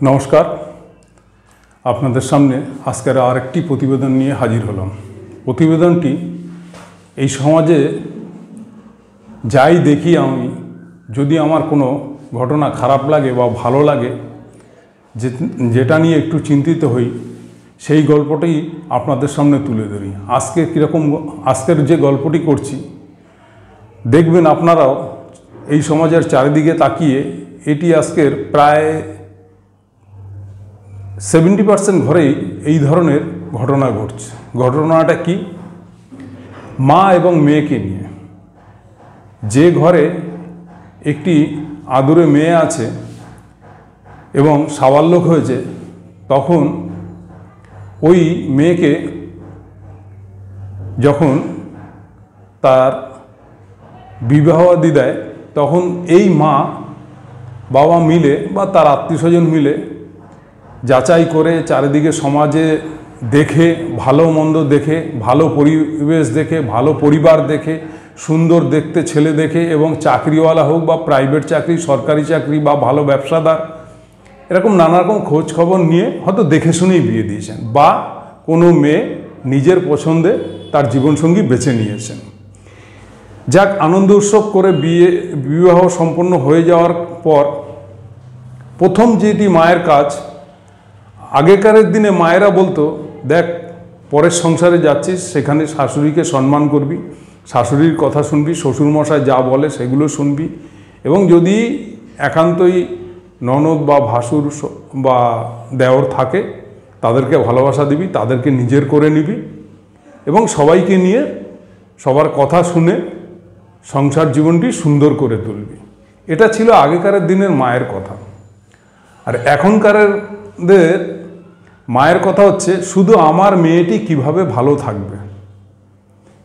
নমস্কার, আপনাদের সামনে আজকের আরেকটি প্রতিবেদন নিয়ে হাজির হলাম। প্রতিবেদনটি এই সমাজে যাই দেখি আমি, যদি আমার কোনো ঘটনা খারাপ লাগে বা ভালো লাগে, যেটা নিয়ে একটু চিন্তিত হই, সেই গল্পটি আপনাদের সামনে তুলে ধরি। আজকে কীরকম, আজকের যে গল্পটি করছি দেখবেন আপনারাও এই সমাজের চারিদিকে তাকিয়ে এটি আজকের প্রায় 70% ঘরেই এই ধরনের ঘটনা ঘটছে। ঘটনাটা কি? মা এবং মেয়েকে নিয়ে। যে ঘরে একটি আদুরে মেয়ে আছে এবং সাবালক হয়েছে, তখন ওই মেয়েকে যখন তার বিবাহাদি দেয়, তখন এই মা বাবা মিলে বা তার আত্মীয়স্বজন মিলে যাচাই করে চারিদিকে সমাজে দেখে, ভালো মন্দ দেখে, ভালো পরিবেশ দেখে, ভালো পরিবার দেখে, সুন্দর দেখতে ছেলে দেখে, এবং চাকরিওয়ালা হোক বা প্রাইভেট চাকরি, সরকারি চাকরি বা ভালো ব্যবসাদার, এরকম নানা রকম খোঁজ খবর নিয়ে হয়তো দেখে শুনেই বিয়ে দিয়েছেন, বা কোনো মেয়ে নিজের পছন্দে তার জীবনসঙ্গী বেছে নিয়েছেন। যাক, আনন্দ উৎসব করে বিবাহ সম্পন্ন হয়ে যাওয়ার পর প্রথম যেটি মায়ের কাজ, আগেকারের দিনে মায়েরা বলতো, দেখ, পরের সংসারে যাচ্ছিস, সেখানে শাশুড়িকে সম্মান করবি, শাশুড়ির কথা শুনবি, শ্বশুরমশাই যা বলে সেগুলো শুনবি, এবং যদি একান্তই ননদ বা ভাসুর বা দেওর থাকে তাদেরকে ভালোবাসা দিবি, তাদেরকে নিজের করে নিবি, এবং সবাইকে নিয়ে সবার কথা শুনে সংসার জীবনটি সুন্দর করে তুলবি। এটা ছিল আগেকারের দিনের মায়ের কথা। আর এখনকারদের মায়ের কথা হচ্ছে, শুধু আমার মেয়েটি কিভাবে ভালো থাকবে।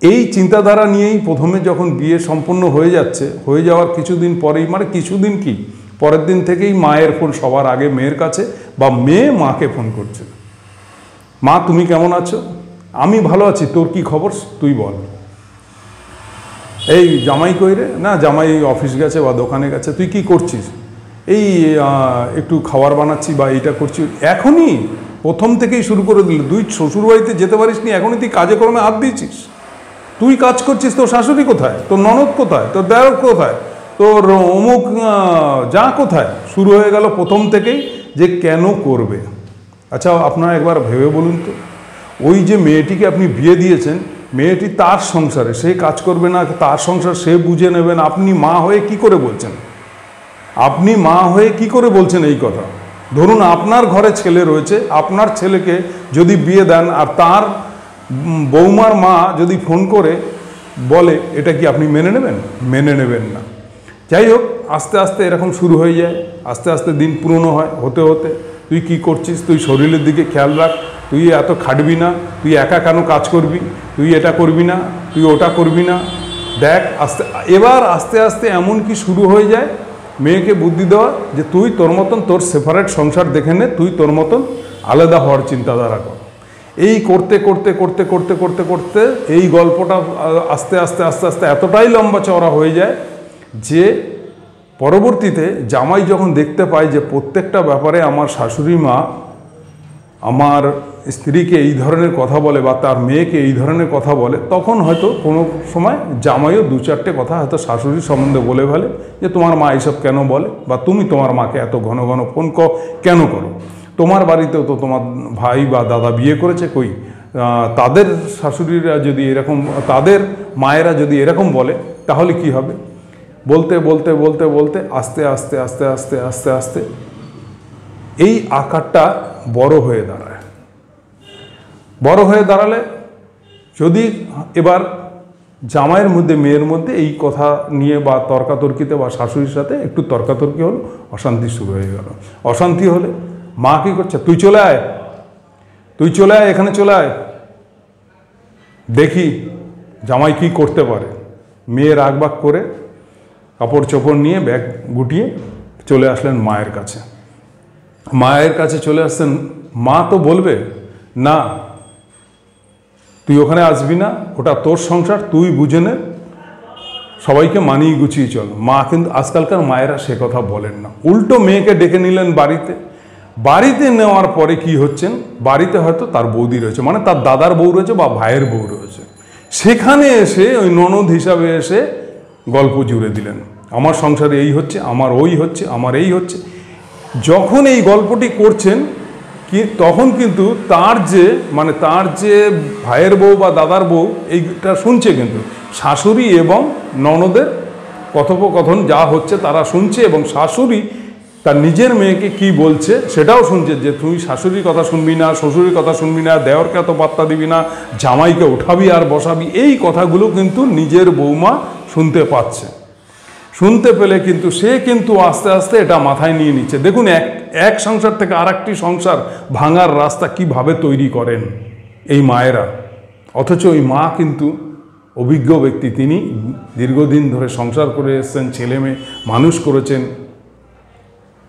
এই চিন্তাধারা নিয়েই প্রথমে যখন বিয়ে সম্পন্ন হয়ে যাচ্ছে, হয়ে যাওয়ার কিছুদিন পরেই, মানে কিছুদিন কি, পরের দিন থেকেই মায়ের ফোন সবার আগে মেয়ের কাছে, বা মেয়ে মাকে ফোন করছে। মা, তুমি কেমন আছো? আমি ভালো আছি, তোর কি খবর তুই বল। এই জামাই কই রে? না, জামাই অফিস গেছে বা দোকানে গেছে। তুই কি করছিস? এই একটু খাবার বানাচ্ছি বা এইটা করছি। এখনই প্রথম থেকেই শুরু করে দিল, তুই শ্বশুরবাড়িতে যেতে পারিস নি, এখনই তুই কাজে কর্মে হাত দিয়েছিস। তুই কাজ করছিস, তোর শাশুড়ি কোথায়, তোর ননদ কোথায়, তোর দেওর কোথায়, তোর অমুক যা কোথায়। শুরু হয়ে গেল প্রথম থেকেই যে কেন করবে। আচ্ছা, আপনারা একবার ভেবে বলুন তো, ওই যে মেয়েটিকে আপনি বিয়ে দিয়েছেন, মেয়েটি তার সংসারে, সে কাজ করবে না, তার সংসার সে বুঝে নেবেন, আপনি মা হয়ে কি করে বলছেন? আপনি মা হয়ে কি করে বলছেন এই কথা? ধরুন আপনার ঘরে ছেলে রয়েছে, আপনার ছেলেকে যদি বিয়ে দেন, আর তার বৌমার মা যদি ফোন করে বলে, এটা কি আপনি মেনে নেবেন? মেনে নেবেন না। যাই হোক, আস্তে আস্তে এরকম শুরু হয়ে যায়, আস্তে আস্তে দিন পুরনো হয়, হতে হতে তুই কি করছিস, তুই শরীরের দিকে খেয়াল রাখ, তুই এত খাটবি না, তুই একা কেন কাজ করবি, তুই এটা করবি না, তুই ওটা করবি না, দেখ। এবার আস্তে আস্তে এমন কি শুরু হয়ে যায়, মেয়েকে বুদ্ধি দেওয়া যে তুই তোর মতন তোর সেপারেট সংসার দেখে নে, তুই তোর মতন আলাদা হওয়ার চিন্তাধারা কর। এই করতে করতে করতে করতে করতে করতে এই গল্পটা আস্তে আস্তে আস্তে আস্তে এতটাই লম্বা চওড়া হয়ে যায় যে পরবর্তীতে জামাই যখন দেখতে পায় যে প্রত্যেকটা ব্যাপারে আমার শাশুড়ি মা আমার স্ত্রীকে এই ধরনের কথা বলে বা তার মেয়েকে এই ধরনের কথা বলে, তখন হয়তো কোনো সময় জামাইও দু চারটে কথা হয়তো শাশুড়ির সম্বন্ধে বলে ফেলে, যে তোমার মা এইসব কেন বলে, বা তুমি তোমার মাকে এত ঘন ঘন ফোন কেন করো, তোমার বাড়িতেও তো তোমার ভাই বা দাদা বিয়ে করেছে, কই তাদের শাশুড়িরা যদি এরকম, তাদের মায়েরা যদি এরকম বলে, তাহলে কি হবে? বলতে বলতে বলতে বলতে আস্তে আস্তে আস্তে আস্তে আস্তে আস্তে এই আকারটা বড় হয়ে দাঁড়ায়। বড় হয়ে দাঁড়ালে যদি এবার জামাইয়ের মধ্যে মেয়ের মধ্যে এই কথা নিয়ে বা তর্কাতর্কিতে বা শাশুড়ির সাথে একটু তর্কাতর্কি হলো, অশান্তি শুরু হয়ে গেল। অশান্তি হলে মা কী করছে, তুই চলে আয়, তুই চলে আয়, এখানে চলে আয়, দেখি জামাই কি করতে পারে। মেয়ে রাগবাগ করে কাপড় চোপড় নিয়ে ব্যাগ গুটিয়ে চলে আসলেন মায়ের কাছে। মায়ের কাছে চলে আসছেন, মা তো বলবে না, তুই ওখানে আসবি না, ওটা তোর সংসার, তুই বুঝে নে, সবাইকে মানিয়ে গুছিয়ে চল। মা কিন্তু আজকালকার মায়েরা সে কথা বলেন না, উল্টো মেয়েকে ডেকে নিলেন বাড়িতে, বাড়িতে নেওয়ার পরে কি হচ্ছেন, বাড়িতে হয়তো তার বৌদি রয়েছে, মানে তার দাদার বউ রয়েছে বা ভাইয়ের বউ রয়েছে, সেখানে এসে ওই ননদ হিসাবে এসে গল্প জুড়ে দিলেন, আমার সংসারে এই হচ্ছে, আমার ওই হচ্ছে, আমার এই হচ্ছে। যখন এই গল্পটি করছেন কি তখন কিন্তু তার যে ভাইয়ের বউ বা দাদার বউ এইটা শুনছে, কিন্তু শাশুড়ি এবং ননদের কথোপকথন যা হচ্ছে তারা শুনছে, এবং শাশুড়ি তার নিজের মেয়েকে কি বলছে সেটাও শুনছে, যে তুই শাশুড়ির কথা শুনবি না, শ্বশুরের কথা শুনবি না, দেওরকে এত পাত্তা দিবি না, জামাইকে উঠাবি আর বসাবি, এই কথাগুলো কিন্তু নিজের বৌমা শুনতে পাচ্ছে। শুনতে পেলে কিন্তু সে কিন্তু আস্তে আস্তে এটা মাথায় নিয়ে নিচ্ছে। দেখুন এক সংসার থেকে আর একটি সংসার ভাঙার রাস্তা কিভাবে তৈরি করেন এই মায়েরা, অথচ ওই মা কিন্তু অভিজ্ঞ ব্যক্তি, তিনি দীর্ঘদিন ধরে সংসার করে এসেছেন, ছেলে মেয়ে মানুষ করেছেন,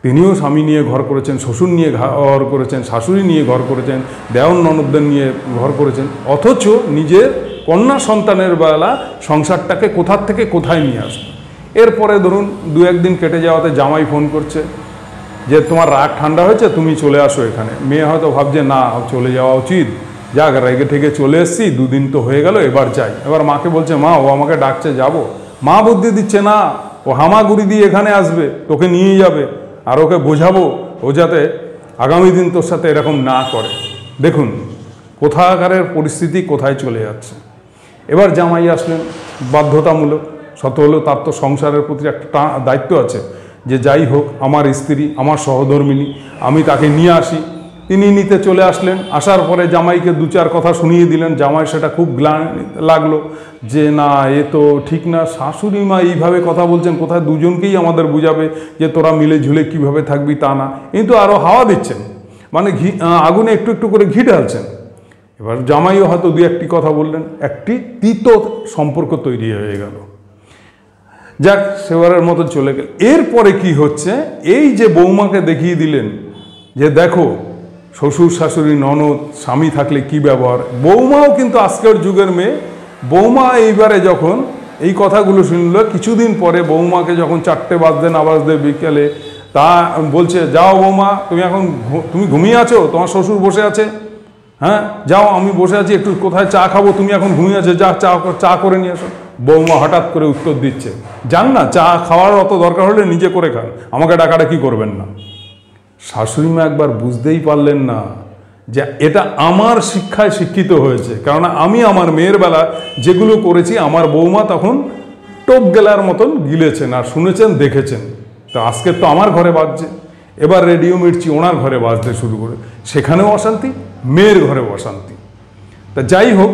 তিনিও স্বামী নিয়ে ঘর করেছেন, শ্বশুর নিয়ে ঘর করেছেন, শাশুড়ি নিয়ে ঘর করেছেন, দেওর ননদদের নিয়ে ঘর করেছেন, অথচ নিজের কন্যা সন্তানের বেলা সংসারটাকে কোথার থেকে কোথায় নিয়ে আসবে। এরপরে ধরুন 2-1 দিন কেটে যাওয়াতে জামাই ফোন করছে যে তোমার রাগ ঠান্ডা হয়েছে, তুমি চলে আসো এখানে। মেয়ে হয়তো ভাবছে না চলে যাওয়া উচিত, যাক রেগে ঠেকে চলে এসেছি, 2 দিন তো হয়ে গেল, এবার যাই। এবার মাকে বলছে মা ও আমাকে ডাকছে যাব। মা বুদ্ধি দিচ্ছে না, ও হামাগুড়ি দিয়ে এখানে আসবে, তোকে নিয়ে যাবে, আর ওকে বোঝাবো ও যাতে আগামী দিন তোর সাথে এরকম না করে। দেখুন কোথাকারের পরিস্থিতি কোথায় চলে যাচ্ছে। এবার জামাই আসলেন, বাধ্যতামূলক, শত হলেও তার তো সংসারের প্রতি একটা দায়িত্ব আছে, যে যাই হোক আমার স্ত্রী, আমার সহধর্মিণী, আমি তাকে নিয়ে আসি। তিনি নিতে চলে আসলেন, আসার পরে জামাইকে 2-4 কথা শুনিয়ে দিলেন। জামাই সেটা খুব গ্লানি লাগলো, যে না এ তো ঠিক না, শাশুড়ি মা এইভাবে কথা বলছেন, কোথায় দুজনকেই আমাদের বুঝাবে যে তোরা মিলে ঝুলে কীভাবে থাকবি তা না, কিন্তু আরও হাওয়া দিচ্ছেন, মানে আগুনে একটু একটু করে ঘি ঢালছেন। এবার জামাইও হয়তো 2-1টি কথা বললেন, একটি তিতো সম্পর্ক তৈরি হয়ে গেল। যাক সেবারের মতো চলে গেল। এরপরে কি হচ্ছে, এই যে বৌমাকে দেখিয়ে দিলেন যে দেখো শ্বশুর শাশুড়ি ননদ স্বামী থাকলে কি ব্যবহার। বৌমাও কিন্তু আজকের যুগের মেয়ে। বৌমা এইবারে যখন এই কথাগুলো শুনল, কিছুদিন পরে বৌমাকে যখন 4টে বাজতে না বাজতে বিকেলে, তা বলছে যাও বৌমা তুমি ঘুমিয়ে আছো, তোমার শ্বশুর বসে আছে, হ্যাঁ যাও আমি বসে আছি, একটু কোথায় চা খাবো, তুমি এখন ঘুমিয়ে আছো, যা চা করে নিয়ে আসো। বৌমা হঠাৎ করে উত্তর দিচ্ছে, যান না, চা খাওয়ার অত দরকার হলে নিজে করে খান, আমাকে ডাকাডাকি করবেন না। শাশুড়ি মা একবার বুঝতেই পারলেন না যে এটা আমার শিক্ষায় শিক্ষিত হয়েছে, কেননা আমি আমার মেয়ের বেলা যেগুলো করেছি আমার বৌমা তখন টোপ গেলার মতন গিলেছেন আর শুনেছেন, দেখেছেন। তো আজকে তো আমার ঘরে বাজছে, এবার রেডিও মির্চি ওনার ঘরে বাজতে শুরু করে, সেখানেও অশান্তি, মেয়ের ঘরেও অশান্তি। তা যাই হোক,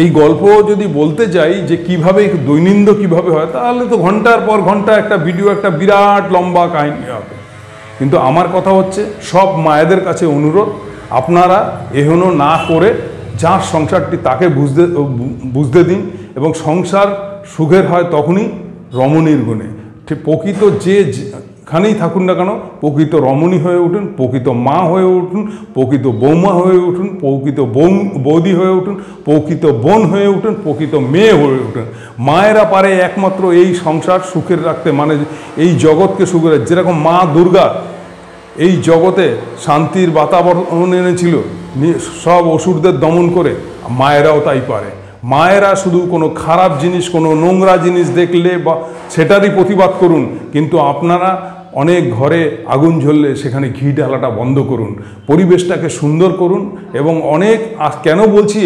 এই গল্প যদি বলতে যাই যে কিভাবে দৈনন্দিন কিভাবে হয়, তাহলে তো ঘন্টার পর ঘন্টা একটা ভিডিও, একটা বিরাট লম্বা কাহিনী হবে। কিন্তু আমার কথা হচ্ছে, সব মায়েদের কাছে অনুরোধ, আপনারা এহনো না করে যার সংসারটি তাকে বুঝতে দিন, এবং সংসার সুখের হয় তখনই রমণীর গুণে। ঠিক প্রকৃত যেখানেই থাকুন না কেন, প্রকৃত রমণী হয়ে উঠুন, প্রকৃত মা হয়ে উঠুন, প্রকৃত বৌমা হয়ে উঠুন, প্রকৃত বৌদি হয়ে উঠুন, প্রকৃত বোন হয়ে উঠুন, প্রকৃত মেয়ে হয়ে উঠুন। মায়েরা পারে একমাত্র এই সংসার সুখের রাখতে, মানে এই জগৎকে সুখের। যেরকম মা দুর্গা এই জগতে শান্তির বাতাবরণ এনেছিল সব অসুরদের দমন করে, মায়েরাও তাই পারে। মায়েরা শুধু কোনো খারাপ জিনিস, কোনো নোংরা জিনিস দেখলে বা সেটারই প্রতিবাদ করুন, কিন্তু আপনারা অনেক ঘরে আগুন জ্বললে সেখানে ঘি ঢালাটা বন্ধ করুন, পরিবেশটাকে সুন্দর করুন। এবং অনেক, কেন বলছি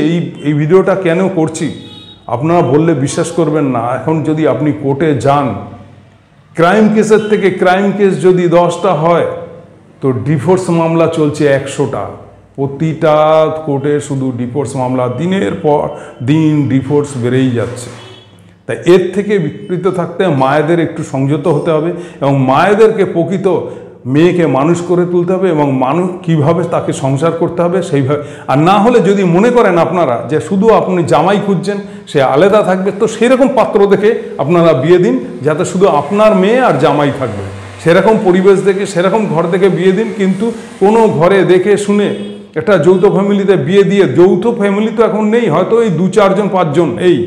এই ভিডিওটা কেন করছি, আপনারা বললে বিশ্বাস করবেন না। এখন যদি আপনি কোর্টে যান, ক্রাইম কেসের থেকে ক্রাইম কেস যদি 10টা হয়, তো ডিভোর্স মামলা চলছে 100টা। প্রতিটা কোর্টে শুধু ডিভোর্স মামলা, দিনের পর দিন ডিভোর্স বেড়েই যাচ্ছে। তাই এর থেকে বিকৃত থাকতে মায়েদের একটু সংযত হতে হবে, এবং মায়েদেরকে প্রকৃত মেয়েকে মানুষ করে তুলতে হবে, এবং মানুষ কীভাবে তাকে সংসার করতে হবে সেইভাবে। আর না হলে যদি মনে করেন আপনারা যে শুধু আপনি জামাই খুঁজছেন, সে আলাদা থাকবে, তো সেরকম পাত্র দেখে আপনারা বিয়ে দিন, যাতে শুধু আপনার মেয়ে আর জামাই থাকবে। সেরকম পরিবেশ দেখে, সেরকম ঘর দেখে বিয়ে দিন। কিন্তু কোনো ঘরে দেখে শুনে একটা যৌথ ফ্যামিলিতে বিয়ে দিয়ে, যৌথ ফ্যামিলি তো এখন নেই, হয়তো এই 2-4 জন 5 জন এই,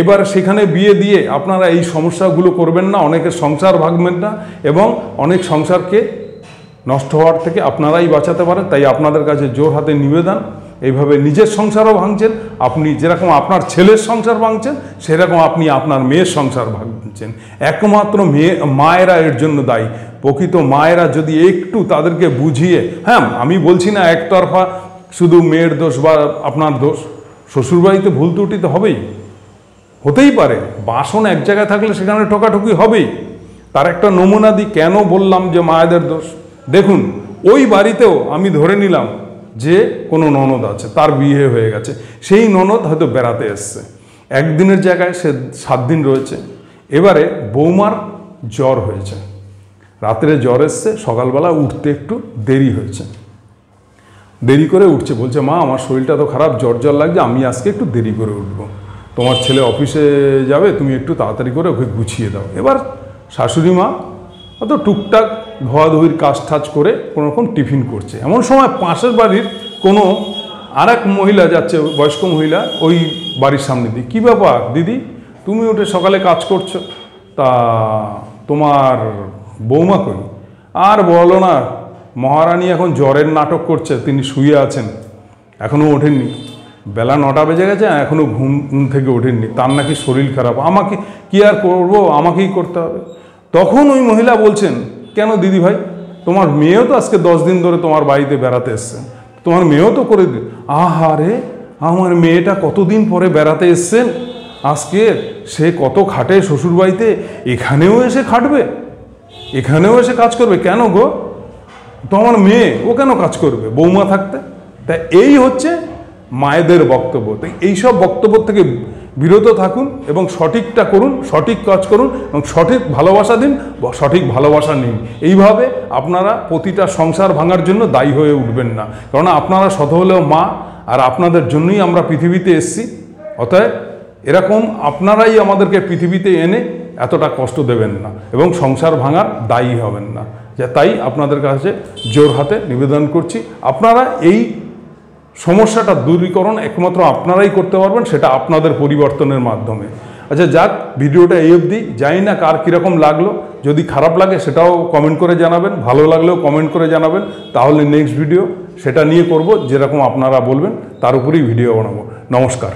এবার সেখানে বিয়ে দিয়ে আপনারা এই সমস্যাগুলো করবেন না, অনেকের সংসার ভাঙবেন না, এবং অনেক সংসারকে নষ্ট হওয়ার থেকে আপনারাই বাঁচাতে পারেন। তাই আপনাদের কাছে জোর হাতে নিবেদন, এইভাবে নিজের সংসারও ভাঙছেন, আপনি যেরকম আপনার ছেলের সংসার ভাঙছেন সেরকম আপনি আপনার মেয়ের সংসার ভাঙছেন। একমাত্র মায়েরা এর জন্য দায়ী। প্রকৃত মায়েরা যদি একটু তাদেরকে বুঝিয়ে, হ্যাঁ আমি বলছি না একতরফা শুধু মেয়ের দোষ বা আপনার দোষ, শ্বশুরবাড়িতে ভুল ত্রুটি তো হবেই, হতেই পারে, বাসন এক জায়গায় থাকলে সেখানে ঠকাঠকি হবেই। তার একটা নমুনা দিই কেন বললাম যে মায়েদের দোষ। দেখুন ওই বাড়িতেও আমি ধরে নিলাম যে কোনো ননদ আছে, তার বিয়ে হয়ে গেছে, সেই ননদ হয়তো বেড়াতে এসছে, একদিনের জায়গায় সে 7 দিন রয়েছে। এবারে বৌমার জ্বর হয়েছে, রাত্রে জ্বর এসছে, সকালবেলা উঠতে একটু দেরি হয়েছে, দেরি করে উঠছে, বলছে মা আমার শরীরটা তো খারাপ, জ্বর জ্বর লাগছে, আমি আজকে একটু দেরি করে উঠবো, তোমার ছেলে অফিসে যাবে, তুমি একটু তাড়াতাড়ি করে ওকে গুছিয়ে দাও। এবার শাশুড়ি মা অত টুকটাক ধোয়াধুয়ির কাজ টাজ করে কোনোরকম টিফিন করছে। এমন সময় পাশের বাড়ির কোনো আরেক মহিলা যাচ্ছে, বয়স্ক মহিলা, ওই বাড়ির সামনে দিয়ে, কী ব্যাপার দিদি তুমি উঠে সকালে কাজ করছো, তা তোমার বৌমা কই? আর বলো না, মহারানী এখন জ্বরের নাটক করছে, তিনি শুয়ে আছেন, এখনও ওঠেননি, বেলা 9টা বেজে গেছে, এখনও ঘুম থেকে ওঠেননি, তার নাকি শরীর খারাপ, আমাকে কি আর করবো, আমাকেই করতে হবে। তখন ওই মহিলা বলছেন, কেন দিদি ভাই, তোমার মেয়েও তো আজকে 10 দিন ধরে তোমার বাড়িতে বেড়াতে এসছে, তোমার মেয়েও তো করে দিন। আহারে, আমার মেয়েটা কতদিন পরে বেড়াতে এসছেন, আজকে সে কত খাটে শ্বশুরবাড়িতে, এখানেও এসে খাটবে, এখানেও এসে কাজ করবে, কেন গো, তোমার মেয়ে, ও কেন কাজ করবে বৌমা থাকতে? তা এই হচ্ছে মায়েদের বক্তব্য। তাই এইসব বক্তব্য থেকে বিরত থাকুন এবং সঠিকটা করুন, সঠিক কাজ করুন এবং সঠিক ভালোবাসা দিন, সঠিক ভালোবাসা নিন। এইভাবে আপনারা প্রতিটা সংসার ভাঙার জন্য দায়ী হয়ে উঠবেন না, কারণ আপনারা শত হলেও মা, আর আপনাদের জন্যই আমরা পৃথিবীতে এসেছি। অতএব এরকম আপনারাই আমাদেরকে পৃথিবীতে এনে এতটা কষ্ট দেবেন না এবং সংসার ভাঙার দায়ী হবেন না। যে তাই আপনাদের কাছে জোর হাতে নিবেদন করছি, আপনারা এই সমস্যাটা দূরীকরণ একমাত্র আপনারাই করতে পারবেন, সেটা আপনাদের পরিবর্তনের মাধ্যমে। আচ্ছা যাক, ভিডিওটা এই অবধি, জানি না কার কীরকম লাগলো, যদি খারাপ লাগে সেটাও কমেন্ট করে জানাবেন, ভালো লাগলেও কমেন্ট করে জানাবেন, তাহলে নেক্সট ভিডিও সেটা নিয়ে করব, যেরকম আপনারা বলবেন তার উপরেই ভিডিও বানাবো। নমস্কার।